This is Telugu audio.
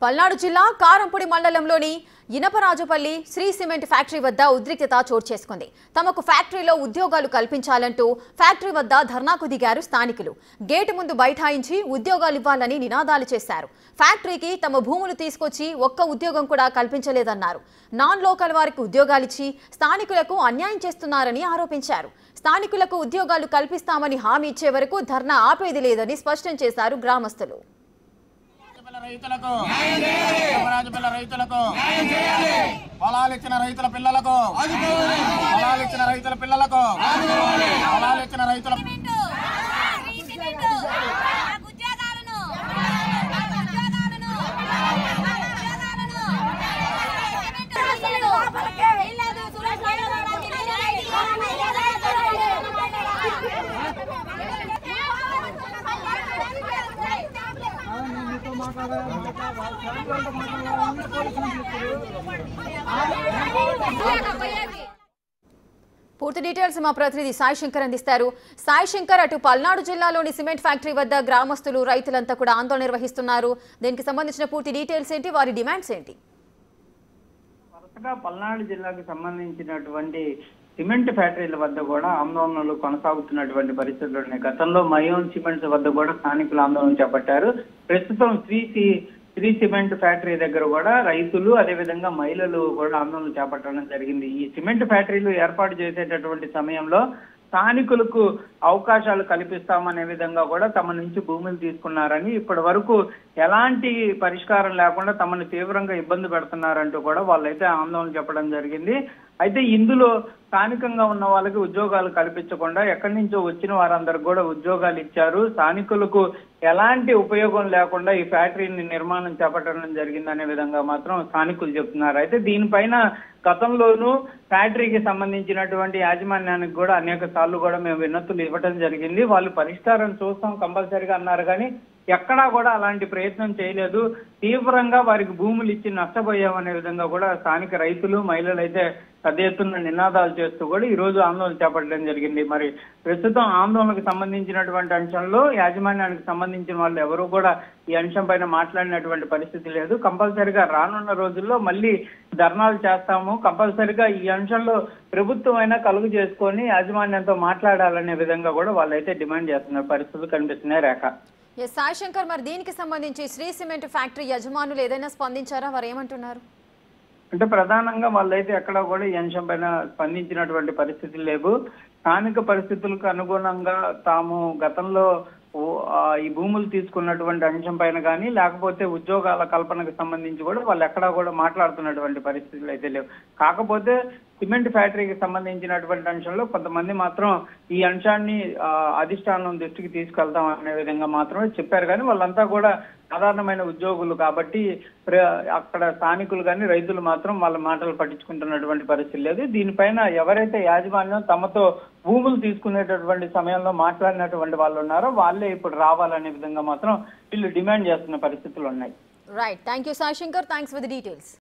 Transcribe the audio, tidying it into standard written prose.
పల్నాడు జిల్లా కారంపూడి మండలంలోని ఇనపరాజుపల్లి శ్రీ సిమెంట్ ఫ్యాక్టరీ వద్ద ఉద్రిక్తత చోటు చేసుకుంది. తమకు ఫ్యాక్టరీలో ఉద్యోగాలు కల్పించాలంటూ ఫ్యాక్టరీ వద్ద ధర్నాకు దిగారు స్థానికులు. గేటు ముందు బైఠాయించి ఉద్యోగాలు ఇవ్వాలని నినాదాలు చేశారు. ఫ్యాక్టరీకి తమ భూములు తీసుకొచ్చి ఒక్క ఉద్యోగం కూడా కల్పించలేదన్నారు. నాన్ లోకల్ వారికి ఉద్యోగాలిచ్చి స్థానికులకు అన్యాయం చేస్తున్నారని ఆరోపించారు. స్థానికులకు ఉద్యోగాలు కల్పిస్తామని హామీ ఇచ్చే వరకు ధర్నా ఆపేది లేదని స్పష్టం చేశారు గ్రామస్తులు. పొలాలిచ్చిన రైతుల పిల్లలకు పూర్తి డీటెయిల్స్ మా ప్రతినిధి సాయి శంకర్ అందిస్తారు. సాయి శంకర్, అటు పల్నాడు జిల్లాలోని సిమెంట్ ఫ్యాక్టరీ వద్ద గ్రామస్తులు రైతులంతా కూడా ఆందోళన నిర్వహిస్తున్నారు. దీనికి సంబంధించిన పూర్తి డీటెయిల్స్ ఏంటి, వారి డిమాండ్స్ ఏంటి? వరుసగా పల్నాడు జిల్లాకు సంబంధించినటువంటి సిమెంట్ ఫ్యాక్టరీల వద్ద కూడా ఆందోళనలు కొనసాగుతున్నటువంటి పరిస్థితులు ఉన్నాయి. గతంలో మయోన్ సిమెంట్స్ వద్ద కూడా స్థానికులు ఆందోళన చేపట్టారు. ప్రస్తుతం శ్రీ సిమెంట్ ఫ్యాక్టరీ దగ్గర కూడా రైతులు అదేవిధంగా మహిళలు కూడా ఆందోళన చేపట్టడం జరిగింది. ఈ సిమెంట్ ఫ్యాక్టరీలు ఏర్పాటు చేసేటటువంటి సమయంలో స్థానికులకు అవకాశాలు కల్పిస్తామనే విధంగా కూడా తమ నుంచి భూములు తీసుకున్నారని, ఇప్పటి వరకు ఎలాంటి పరిష్కారం లేకుండా తమను తీవ్రంగా ఇబ్బంది పెడుతున్నారంటూ కూడా వాళ్ళైతే ఆందోళన చెప్పడం జరిగింది. అయితే ఇందులో స్థానికంగా ఉన్న వాళ్ళకి ఉద్యోగాలు కల్పించకుండా ఎక్కడి నుంచో వచ్చిన వారందరికి కూడా ఉద్యోగాలు ఇచ్చారు. స్థానికులకు ఎలాంటి ఉపయోగం లేకుండా ఈ ఫ్యాక్టరీని నిర్మాణం చేపట్టడం జరిగిందనే విధంగా మాత్రం స్థానికులు చెప్తున్నారు. అయితే దీనిపైన గతంలోనూ ఫ్యాక్టరీకి సంబంధించినటువంటి యాజమాన్యానికి కూడా అనేక సార్లు కూడా మేము వినతులు ఇవ్వడం జరిగింది. వాళ్ళు పరిష్కారం చూస్తాం కంపల్సరిగా అన్నారు, కానీ ఎక్కడా కూడా అలాంటి ప్రయత్నం చేయలేదు. తీవ్రంగా వారికి భూములు ఇచ్చి నష్టపోయామనే విధంగా కూడా స్థానిక రైతులు మహిళలు అయితే పెద్ద ఎత్తున నినాదాలు చేస్తూ కూడా ఈ రోజు ఆందోళన చేపట్టడం జరిగింది. మరి ప్రస్తుతం ఆందోళనకు సంబంధించినటువంటి అంశంలో యాజమాన్యానికి సంబంధించిన వాళ్ళు ఎవరు కూడా ఈ అంశం పైన మాట్లాడినటువంటి పరిస్థితి లేదు. కంపల్సరిగా రానున్న రోజుల్లో మళ్ళీ ధర్నాలు చేస్తాము, కంపల్సరిగా ఈ అంశంలో ప్రభుత్వం అయినా కలుగు చేసుకొని యాజమాన్యంతో మాట్లాడాలనే విధంగా కూడా వాళ్ళైతే డిమాండ్ చేస్తున్న పరిస్థితులు కనిపిస్తున్నాయి. రేఖ. సాయి శంకర్, మరి దీనికి సంబంధించి శ్రీ సిమెంట్ ఫ్యాక్టరీ యజమానులు ఏదైనా స్పందించారా? వారు ఏమంటున్నారు? అంటే ప్రధానంగా వాళ్ళైతే ఎక్కడా కూడా ఈ అంశం పైన స్పందించినటువంటి పరిస్థితులు లేవు. స్థానిక పరిస్థితులకు అనుగుణంగా తాము గతంలో ఈ భూములు తీసుకున్నటువంటి అంశం పైన కానీ లేకపోతే ఉద్యోగాల కల్పనకు సంబంధించి కూడా వాళ్ళు ఎక్కడా కూడా మాట్లాడుతున్నటువంటి పరిస్థితులు అయితే లేవు. కాకపోతే సిమెంట్ ఫ్యాక్టరీకి సంబంధించినటువంటి అంశంలో కొంతమంది మాత్రం ఈ అంశాన్ని అధిష్టానం దృష్టికి తీసుకెళ్తాం అనే విధంగా మాత్రమే చెప్పారు. కానీ వాళ్ళంతా కూడా సాధారణమైన ఉద్యోగులు కాబట్టి అక్కడ స్థానికులు కానీ రైతులు మాత్రం వాళ్ళ మాటలు పట్టించుకుంటున్నటువంటి పరిస్థితి లేదు. దీనిపైన ఎవరైతే యాజమాన్యం తమతో భూములు తీసుకునేటటువంటి సమయంలో మాట్లాడినటువంటి వాళ్ళు ఉన్నారో వాళ్ళే ఇప్పుడు రావాలనే విధంగా మాత్రం వీళ్ళు డిమాండ్ చేస్తున్న పరిస్థితులు ఉన్నాయి. Right, thank you Sai Shankar, thanks for the details.